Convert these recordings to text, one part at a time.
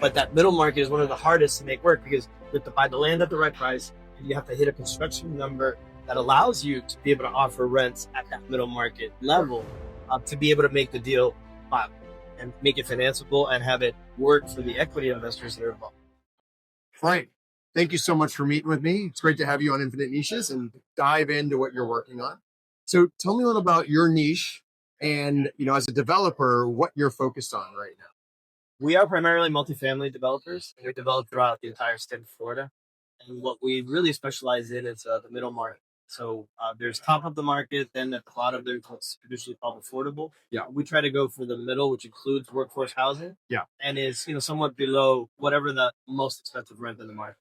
But that middle market is one of the hardest to make work because you have to buy the land at the right price, and you have to hit a construction number that allows you to be able to offer rents at that middle market level to be able to make the deal viable and make it financeable and have it work for the equity investors that are involved. Frank, thank you so much for meeting with me. It's great to have you on Infinite Niches and dive into what you're working on. So tell me a little about your niche and, as a developer, what you're focused on right now. We are primarily multifamily developers, and we develop throughout the entire state of Florida. And what we really specialize in is the middle market. So there's top of the market, then at the bottom there's what's traditionally called affordable. Yeah. We try to go for the middle, which includes workforce housing. Yeah. And is somewhat below whatever the most expensive rent in the market.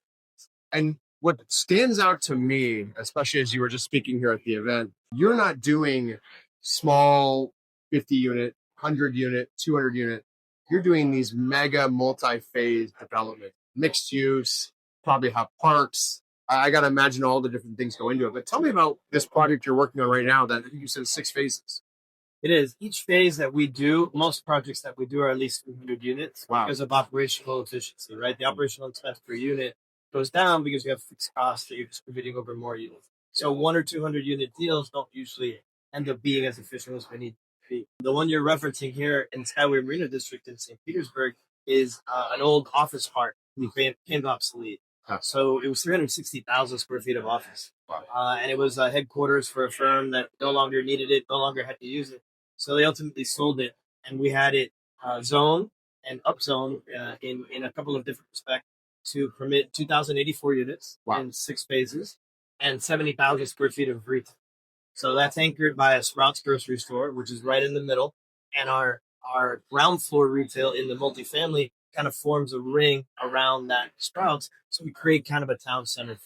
And what stands out to me, especially as you were just speaking here at the event, you're not doing small 50 unit, 100 unit, 200 unit. You're doing these mega multi-phase development, mixed use, probably have parks. I got to imagine all the different things go into it. But tell me about this project you're working on right now that you said 6 phases. It is. Each phase that we do, most projects that we do are at least 300 units because of operational efficiency, right? The operational expense per unit goes down because you have fixed costs that you're distributing over more units. So 100 or 200 unit deals don't usually end up being as efficient as we need to be. The one you're referencing here in Skyway Marina District in St. Petersburg is an old office park. It became obsolete. So it was 360,000 square feet of office. And it was headquarters for a firm that no longer needed it, no longer had to use it. So they ultimately sold it, and we had it zoned and upzoned in a couple of different respects to permit 2,084 units in 6 phases and 70,000 square feet of retail. So that's anchored by a Sprouts grocery store, which is right in the middle, and our ground floor retail in the multifamily kind of forms a ring around that Sprouts. So we create kind of a town center.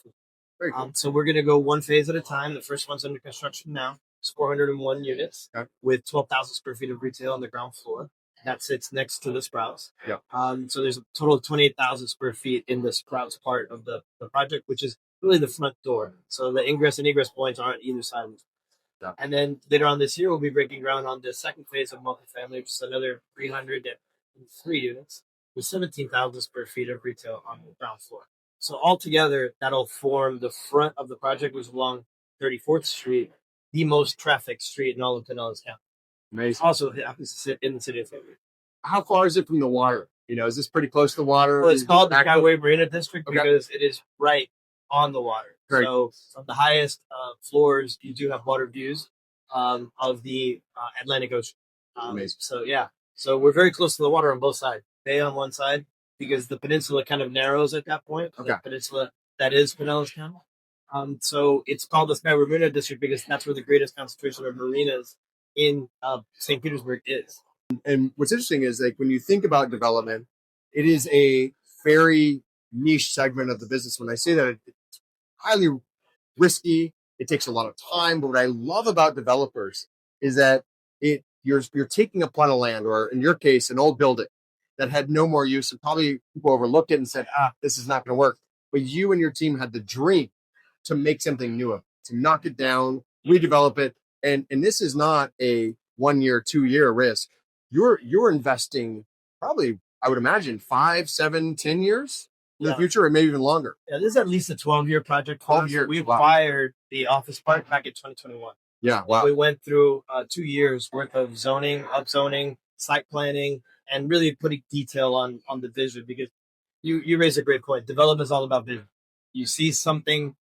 Very cool. So we're going to go one phase at a time. The first one's under construction now. It's 401 units with 12,000 square feet of retail on the ground floor. That sits next to the Sprouts. Yeah. So there's a total of 28,000 square feet in the Sprouts part of the project, which is really the front door. So the ingress and egress points aren't either side of it. Yeah. And then later on this year, we'll be breaking ground on the second phase of multifamily, which is another 303 units with 17,000 square feet of retail on the ground floor. So altogether, that'll form the front of the project, which is along 34th Street, the most trafficked street in all of Pinellas County. Amazing. Also, it happens to sit in the city of Florida. How far is it from the water? Is this pretty close to the water? Well, it's called the Skyway Marina District because it is right on the water. Great. So from the highest floors, you do have water views of the Atlantic Ocean. Amazing. So, yeah. So we're very close to the water on both sides. Bay on one side because the peninsula kind of narrows at that point. Okay. The peninsula that is Pinellas County. So it's called the Skyway Marina District because that's where the greatest concentration of marinas in St. Petersburg is. And what's interesting is when you think about development, it is a very niche segment of the business. When I say that, it's highly risky. It takes a lot of time. But what I love about developers is that you're taking a plot of land, or in your case, an old building that had no more use, and probably people overlooked it and said, this is not going to work. But you and your team had the dream to make something new of it, to knock it down, redevelop it. And this is not a 1 year, 2 year risk. You're investing probably, I would imagine, 5, 7, 10 years in the future, or maybe even longer. Yeah, this is at least a 12-year project. 12 years. We acquired the office park back in 2021. Yeah, wow. We went through 2 years worth of zoning, upzoning, site planning, and really putting detail on the vision, because you raise a great point. Development is all about vision. You see something,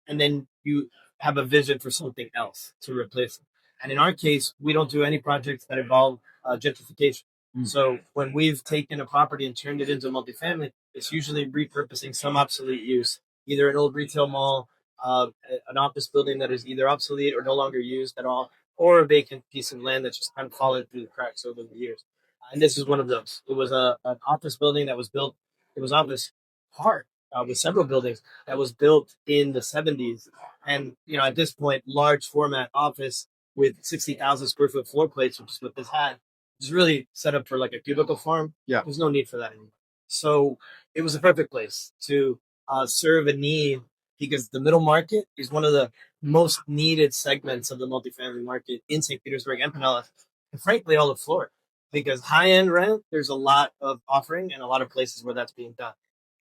and then you have a vision for something else to replace it. And in our case, we don't do any projects that involve gentrification. So when we've taken a property and turned it into multifamily, it's usually repurposing some obsolete use, either an old retail mall, an office building that is either obsolete or no longer used at all, or a vacant piece of land that's just kind of fallen through the cracks over the years. And this is one of those. It was an office building that was built. It was office park with several buildings that was built in the 70s. And, at this point, large format office with 60,000 square foot floor plates, which is what this had, is really set up for like a cubicle farm. Yeah. There's no need for that anymore. So it was a perfect place to serve a need, because the middle market is one of the most needed segments of the multifamily market in St. Petersburg and Pinellas, and frankly, all of Florida. because high-end rent, there's a lot of offering and a lot of places where that's being done.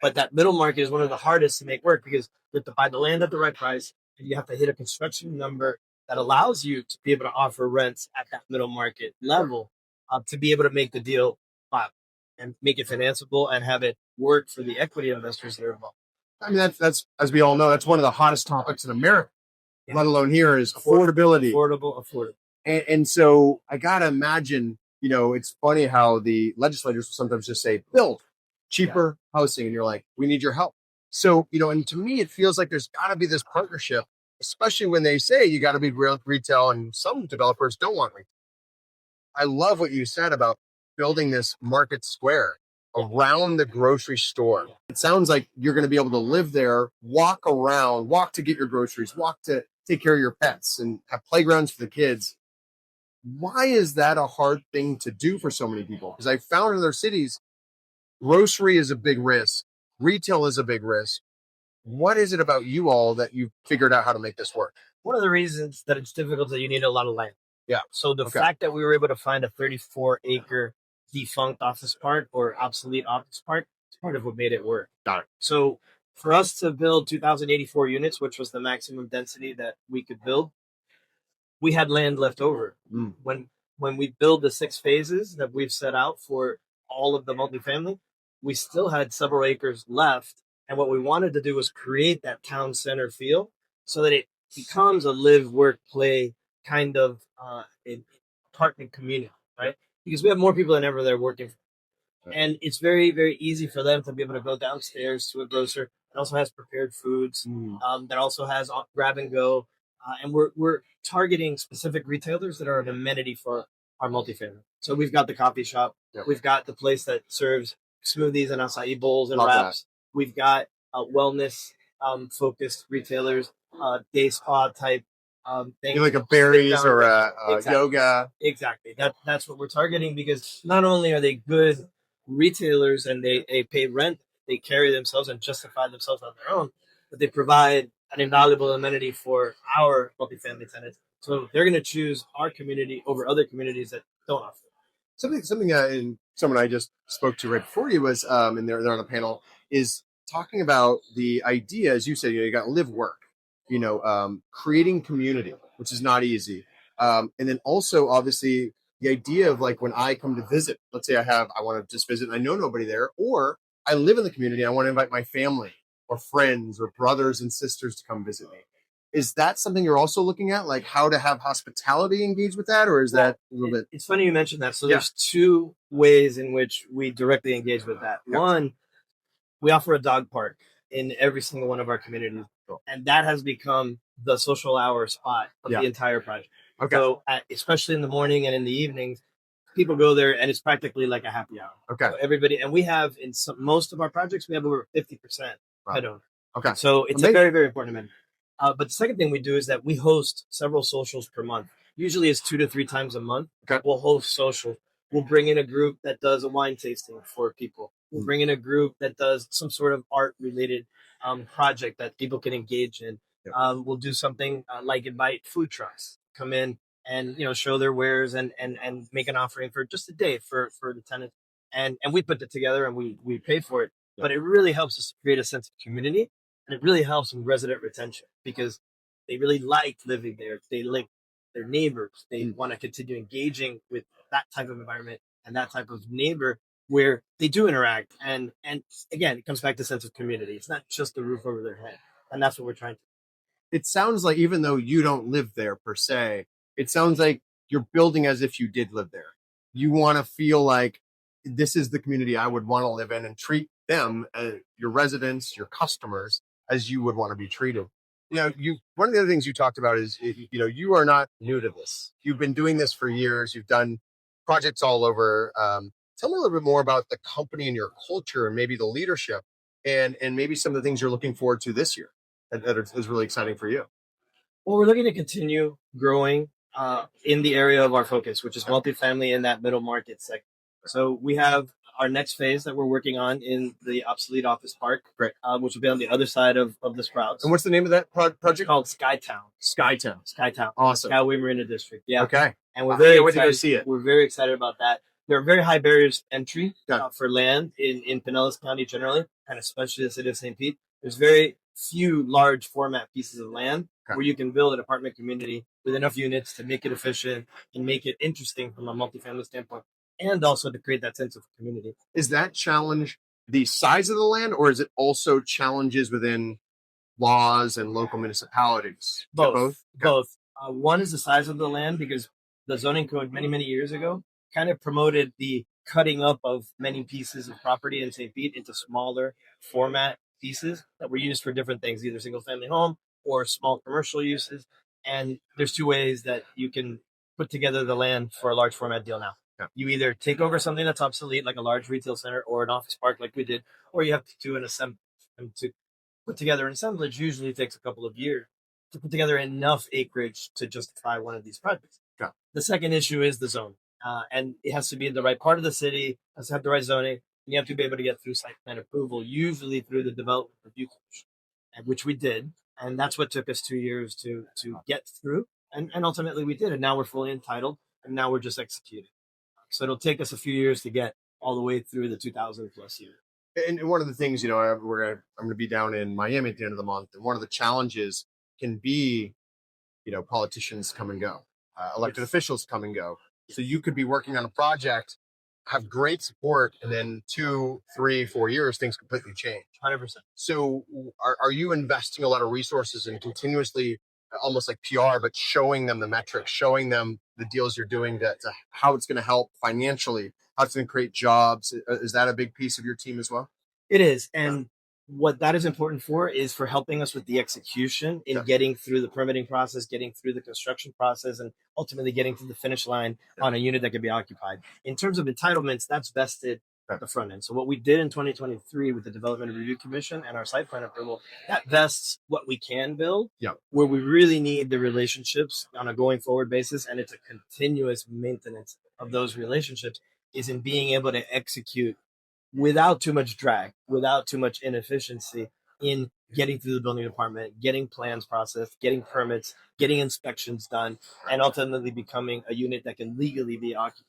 But that middle market is one of the hardest to make work because you have to buy the land at the right price, and you have to hit a construction number that allows you to be able to offer rents at that middle market level to be able to make the deal viable and make it financeable and have it work for the equity investors that are involved. I mean, that's as we all know, that's one of the hottest topics in America, let alone here, is affordability. Affordable. And so I got to imagine, it's funny how the legislators sometimes just say, build cheaper housing. And you're like, we need your help. So, and to me, it feels like there's got to be this partnership, especially when they say you got to be real retail, and some developers don't want retail. I love what you said about building this market square around the grocery store. It sounds like you're going to be able to live there, walk around, walk to get your groceries, walk to take care of your pets, and have playgrounds for the kids. Why is that a hard thing to do for so many people? Because I found in other cities, grocery is a big risk. Retail is a big risk. What is it about you all that you've figured out how to make this work? One of the reasons that it's difficult is that you need a lot of land. Yeah. So the fact that we were able to find a 34-acre defunct office park or obsolete office park is part of what made it work. Got it. So for us to build 2,084 units, which was the maximum density that we could build, we had land left over. When we build the 6 phases that we've set out for all of the multifamily, we still had several acres left. And what we wanted to do was create that town center feel so that it becomes a live, work, play kind of apartment community, right? Because we have more people than ever that are working. And it's very, very easy for them to be able to go downstairs to a grocer that also has prepared foods, that also has grab and go. And we're targeting specific retailers that are an amenity for our multifamily. So we've got the coffee shop. We've got the place that serves smoothies and acai bowls and wraps. We've got wellness focused retailers, day spa type things. Like a berries or a yoga. Exactly. That's what we're targeting, because not only are they good retailers and they pay rent, they carry themselves and justify themselves on their own, but they provide an invaluable amenity for our multifamily tenants. So they're going to choose our community over other communities that don't offer. Something and someone I just spoke to right before you was, and they're on a panel, is talking about the idea, as you said, you got to live work, creating community, which is not easy. And then also, obviously, the idea of like when I come to visit, let's say I want to just visit and I know nobody there, or I live in the community, I want to invite my family or friends or brothers and sisters to come visit me. Is that something you're also looking at, like how to have hospitality engage with that, or is that a little bit? It's funny you mentioned that. So there's 2 ways in which we directly engage with that. One, we offer a dog park in every single one of our communities, and that has become the social hour spot of the entire project. So especially in the morning and in the evenings, people go there, and it's practically like a happy hour. So everybody, and we have in most of our projects, we have over 50% pet owner. So it's a very, very important amendment. But the second thing we do is that we host several socials per month. Usually it's 2 to 3 times a month. We'll host social. We'll bring in a group that does a wine tasting for people. We'll bring in a group that does some sort of art-related project that people can engage in. We'll do something like invite food trucks, come in and show their wares and make an offering for just a day for the tenants. And we put it together and we pay for it. But it really helps us create a sense of community. And it really helps with resident retention because they really like living there. They like their neighbors. They want to continue engaging with that type of environment and that type of neighbor where they do interact. And again, it comes back to sense of community. It's not just the roof over their head. And that's what we're trying to do. It sounds like even though you don't live there per se, it sounds like you're building as if you did live there. You want to feel like this is the community I would want to live in and treat them, your residents, your customers, as you would want to be treated. One of the other things you talked about is, you are not new to this. You've been doing this for years. You've done projects all over. Tell me a little bit more about the company and your culture and maybe the leadership and maybe some of the things you're looking forward to this year that is really exciting for you. Well, we're looking to continue growing in the area of our focus, which is multifamily in that middle market segment. So we have our next phase that we're working on in the obsolete office park, which will be on the other side of the Sprouts. And what's the name of that project? It's called Skytown. Awesome. Skyway Marina District. Yeah. Okay. And we're very excited to go see it. We're very excited about that. there are very high barriers to entry for land in Pinellas County generally, and especially the city of St. Pete. There's very few large format pieces of land where you can build an apartment community with enough units to make it efficient and make it interesting from a multifamily standpoint, and also to create that sense of community. Is that challenge the size of the land, or is it also challenges within laws and local municipalities? Both. One is the size of the land, because the zoning code many years ago kind of promoted the cutting up of many pieces of property in St. Pete into smaller format pieces that were used for different things, either single family home or small commercial uses. And there's two ways that you can put together the land for a large format deal now. You either take over something that's obsolete, like a large retail center or an office park like we did, or you have to do an assembly. And to put together an assemblage usually takes a couple of years to put together enough acreage to justify one of these projects. The second issue is the zone. And it has to be in the right part of the city, has to have the right zoning, and you have to be able to get through site plan approval, usually through the development review commission, which we did. And that's what took us 2 years to get through. And ultimately we did. And now we're fully entitled, and now we're just executing. So it'll take us a few years to get all the way through the 2,000 plus years. And one of the things, I'm going to be down in Miami at the end of the month. And one of the challenges can be, politicians come and go, elected officials come and go. So you could be working on a project, have great support, and then 2, 3, 4 years, things completely change. 100%. So are you investing a lot of resources in continuously, almost like PR, but showing them the metrics, showing them the deals you're doing, to how it's going to help financially, how it's going to create jobs? Is that a big piece of your team as well? It is. And what that is important for is for helping us with the execution in getting through the permitting process, getting through the construction process, and ultimately getting to the finish line on a unit that can be occupied. In terms of entitlements, that's vested at the front end. So what we did in 2023 with the Development Review Commission and our site plan approval, that vests what we can build, where we really need the relationships on a going forward basis. And it's a continuous maintenance of those relationships, is in being able to execute without too much drag, without too much inefficiency in getting through the building department, getting plans processed, getting permits, getting inspections done, and ultimately becoming a unit that can legally be occupied.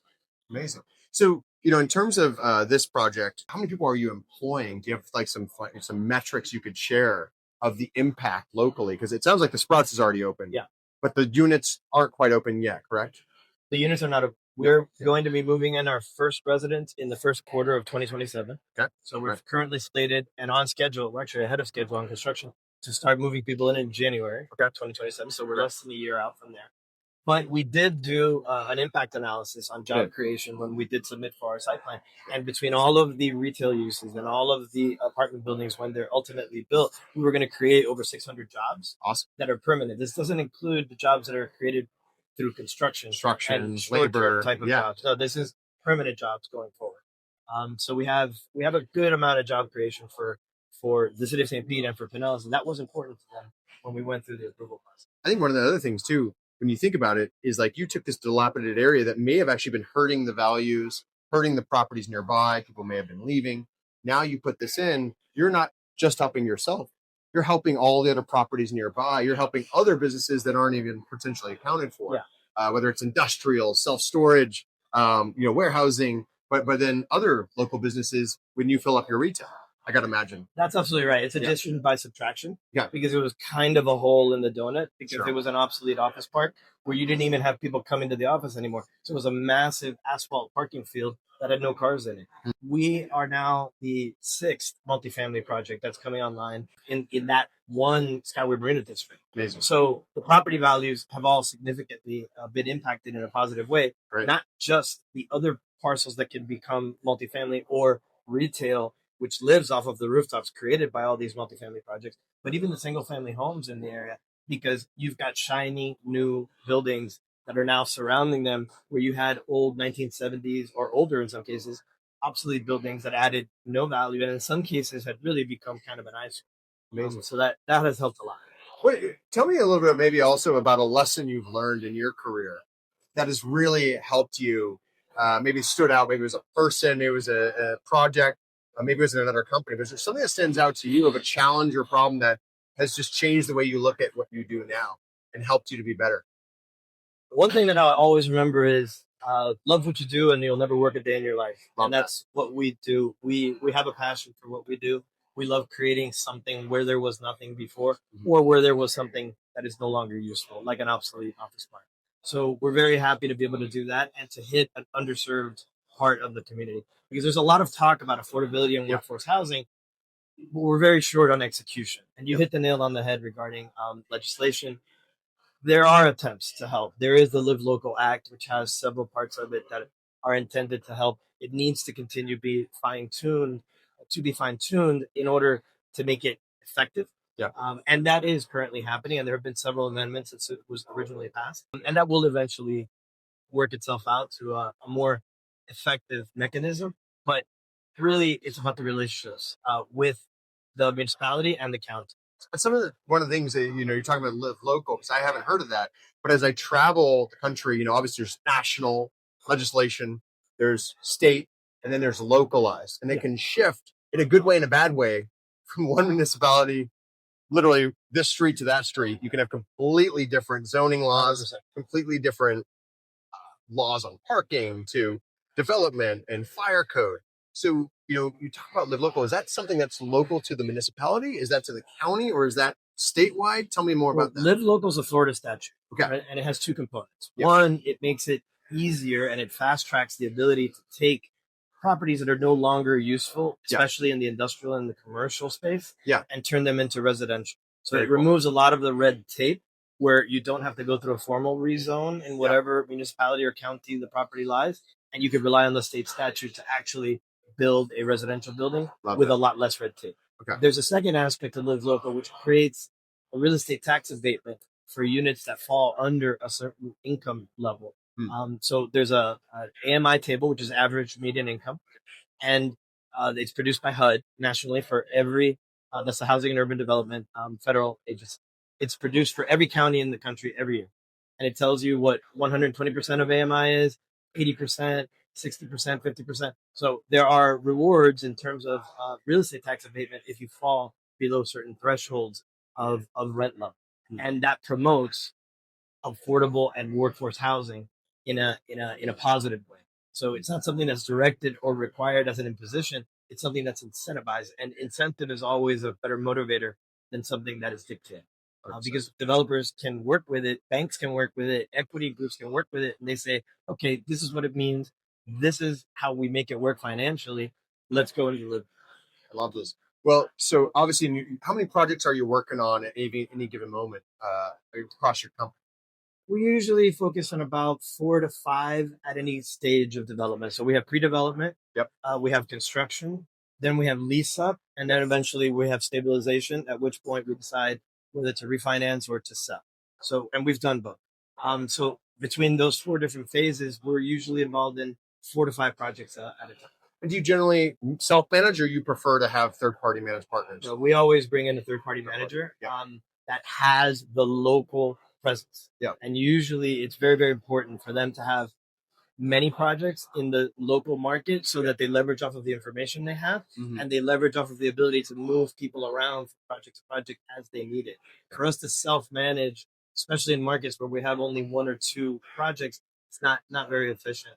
Amazing. So, in terms of this project, how many people are you employing? Do you have like some metrics you could share of the impact locally? Because it sounds like the Sprouts is already open. But the units aren't quite open yet, correct? The units are not open. We're going to be moving in our first residence in the first quarter of 2027. Okay. So we're currently slated and on schedule. We're actually ahead of schedule on construction to start moving people in January 2027. So we're less than a year out from there. But we did do an impact analysis on job creation when we did submit for our site plan. And between all of the retail uses and all of the apartment buildings, when they're ultimately built, we were going to create over 600 jobs that are permanent. This doesn't include the jobs that are created through construction and labor type of jobs. No, this is permanent jobs going forward. So we have a good amount of job creation for the city of St. Pete and for Pinellas, and that was important to them when we went through the approval process. I think one of the other things too, when you think about it, is like you took this dilapidated area that may have actually been hurting the values, hurting the properties nearby. People may have been leaving. Now you put this in, you're not just helping yourself. You're helping all the other properties nearby. You're helping other businesses that aren't even potentially accounted for, whether it's industrial, self-storage, warehousing, but then other local businesses when you fill up your retail. I got to imagine. That's absolutely right. It's addition by subtraction. Because it was kind of a hole in the donut, because it was an obsolete office park where you didn't even have people come into the office anymore. So it was a massive asphalt parking field that had no cars in it. We are now the 6th multifamily project that's coming online in that one Skyway Marina District. Amazing. So the property values have all significantly been impacted in a positive way. Not just the other parcels that can become multifamily or retail, which lives off of the rooftops created by all these multifamily projects, but even the single family homes in the area, because you've got shiny new buildings that are now surrounding them, where you had old 1970s or older, in some cases, obsolete buildings that added no value, and in some cases had really become kind of an eyesore. Amazing. So that has helped a lot. Wait, tell me a little bit maybe also about a lesson you've learned in your career that has really helped you, maybe stood out. Maybe it was a person, maybe it was a project, maybe it was in another company. But is there something that stands out to you of a challenge or problem that has just changed the way you look at what you do now and helped you to be better? One thing that I always remember is love what you do and you'll never work a day in your life. Love And that's what we do. We have a passion for what we do. We love creating something where there was nothing before, or where there was something that is no longer useful, like an obsolete office park. So we're very happy to be able to do that and to hit an underserved part of the community, because there's a lot of talk about affordability and workforce housing, but we're very short on execution. And you hit the nail on the head regarding legislation. There are attempts to help. There is the Live Local Act, which has several parts of it that are intended to help. It needs to continue to be fine tuned in order to make it effective. Yeah. And that is currently happening. And there have been several amendments since it was originally passed, and that will eventually work itself out to a more effective mechanism. But really, it's about the relationships with the municipality and the county. One of the things that you're talking about live local, because I haven't heard of that. But as I travel the country, obviously there's national legislation, there's state, and then there's localized, and they can shift in a good way and a bad way from one municipality, literally this street to that street. You can have completely different zoning laws, 100%. completely different laws on parking to development and fire code. So, you talk about live local. Is that something that's local to the municipality? Is that to the county, or is that statewide? Tell me more about that. Live Local is a Florida statute, Okay. right? And it has two components. Yeah. One, it makes it easier and it fast tracks the ability to take properties that are no longer useful, especially in the industrial and the commercial space, and turn them into residential. So Very it cool. removes a lot of the red tape where you don't have to go through a formal rezone in whatever municipality or county the property lies, and you could rely on the state statute to actually build a residential building with a lot less red tape. Okay. There's a second aspect of Live Local, which creates a real estate tax abatement for units that fall under a certain income level. So there's a AMI table, which is average median income, and it's produced by HUD nationally for every that's the Housing and Urban Development federal agency. It's produced for every county in the country every year, and it tells you what 120% of AMI is, 80%, 60%, 50%. So there are rewards in terms of real estate tax abatement if you fall below certain thresholds of rent level, and that promotes affordable and workforce housing in a positive way. So it's not something that's directed or required as an imposition. It's something that's incentivized, and incentive is always a better motivator than something that is dictated. Because developers can work with it, banks can work with it, equity groups can work with it, and they say, okay, this is what it means. This is how we make it work financially. Let's go and live. I love this. Well, so obviously, how many projects are you working on at any given moment across your company? We usually focus on about 4 to 5 at any stage of development. So we have pre-development, we have construction, then we have lease up, and then eventually we have stabilization, at which point we decide whether to refinance or to sell. So, and we've done both. So between those 4 different phases, we're usually involved in 4 to 5 projects at a time. And do you generally self-manage, or you prefer to have third-party managed partners? So we always bring in a third-party manager that has the local presence. And usually it's very, very important for them to have many projects in the local market so that they leverage off of the information they have, and they leverage off of the ability to move people around from project to project as they need it. For us to self-manage, especially in markets where we have only 1 or 2 projects, it's not very efficient.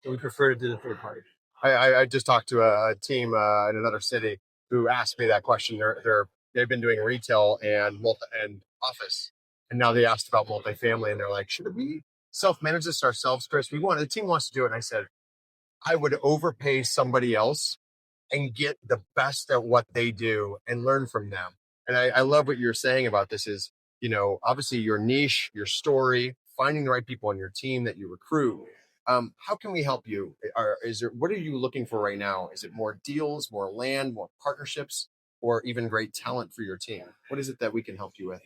So we prefer to do the third party. I just talked to a team in another city who asked me that question. They've been doing retail and office, and now they asked about multifamily, and they're like, should we self-manage this ourselves, Chris? The team wants to do it. And I said, I would overpay somebody else and get the best at what they do and learn from them. And I love what you're saying about this is, obviously your niche, your story, finding the right people on your team that you recruit. How can we help you? What are you looking for right now? Is it more deals, more land, more partnerships, or even great talent for your team? What is it that we can help you with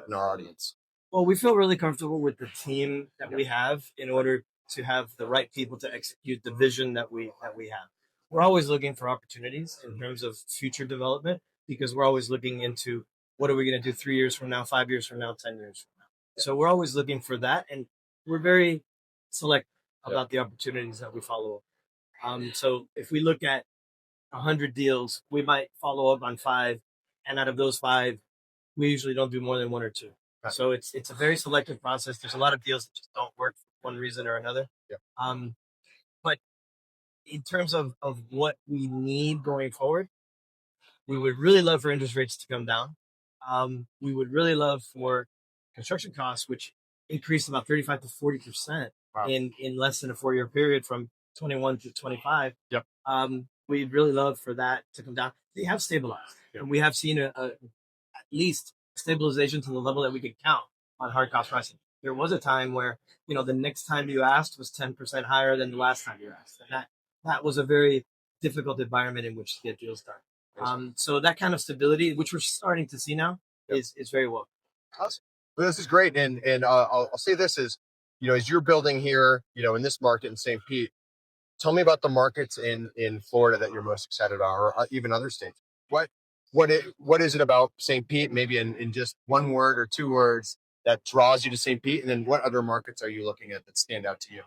in our audience? Well, we feel really comfortable with the team that we have in order to have the right people to execute the vision that we have. We're always looking for opportunities in terms of future development, because we're always looking into what are we going to do 3 years from now, 5 years from now, 10 years from now. So we're always looking for that, and we're very select about the opportunities that we follow up. So if we look at 100 deals, we might follow up on 5, and out of those 5, we usually don't do more than 1 or 2. So it's a very selective process. There's a lot of deals that just don't work one reason or another. Yeah. But in terms of what we need going forward, we would really love for interest rates to come down. We would really love for construction costs, which increased about 35 to 40% in less than a 4-year period from 21 to 25. Yep. We'd really love for that to come down. They have stabilized. Yep. And we have seen at least stabilization to the level that we could count on hard cost pricing. There was a time where, the next time you asked was 10% higher than the last time you asked. And that was a very difficult environment in which to get deals done. So that kind of stability, which we're starting to see now, is very welcome. Awesome. Well, this is great. And I'll say this is, as you're building here, in this market in St. Pete, tell me about the markets in Florida that you're most excited about, or even other states. What is it about St. Pete, maybe in just one word or two words, that draws you to St. Pete? And then what other markets are you looking at that stand out to you?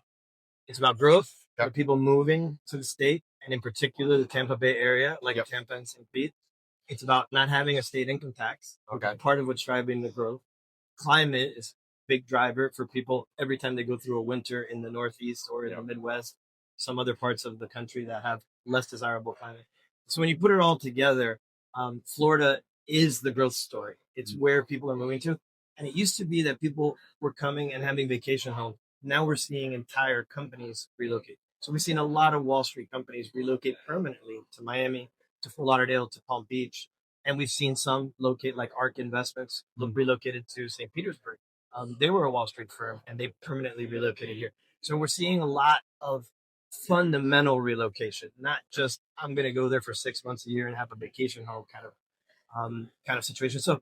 It's about growth, for people moving to the state, and in particular the Tampa Bay area, like Tampa and St. Pete. It's about not having a state income tax. Okay. Part of what's driving the growth. Climate is a big driver for people every time they go through a winter in the Northeast or in the Midwest, some other parts of the country that have less desirable climate. So when you put it all together, Florida is the growth story. It's where people are moving to. And it used to be that people were coming and having vacation homes. Now we're seeing entire companies relocate. So we've seen a lot of Wall Street companies relocate permanently to Miami, to Fort Lauderdale, to Palm Beach. And we've seen some locate, like ARK Investments, relocated to St. Petersburg. They were a Wall Street firm and they permanently relocated here. So we're seeing a lot of fundamental relocation, not just I'm going to go there for 6 months a year and have a vacation home kind of situation. So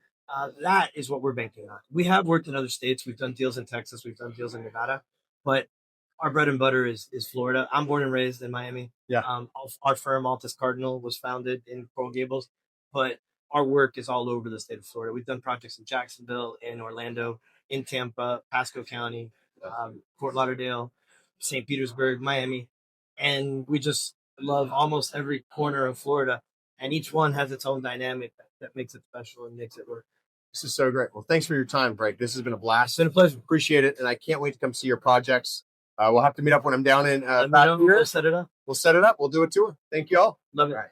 that is what we're banking on. We have worked in other states. We've done deals in Texas. We've done deals in Nevada, but our bread and butter is Florida. I'm born and raised in Miami. Yeah. Our firm, Altus Cardinal, was founded in Coral Gables, but our work is all over the state of Florida. We've done projects in Jacksonville, in Orlando, in Tampa, Pasco County, Fort Lauderdale, St. Petersburg, Miami. And we just love almost every corner of Florida. And each one has its own dynamic that makes it special and makes it work. This is so great. Well, thanks for your time, Frank. This has been a blast. It's been a pleasure. Appreciate it. And I can't wait to come see your projects. We'll have to meet up when I'm down in We'll set it up. We'll set it up. We'll do a tour. Thank you all. Love it. All right.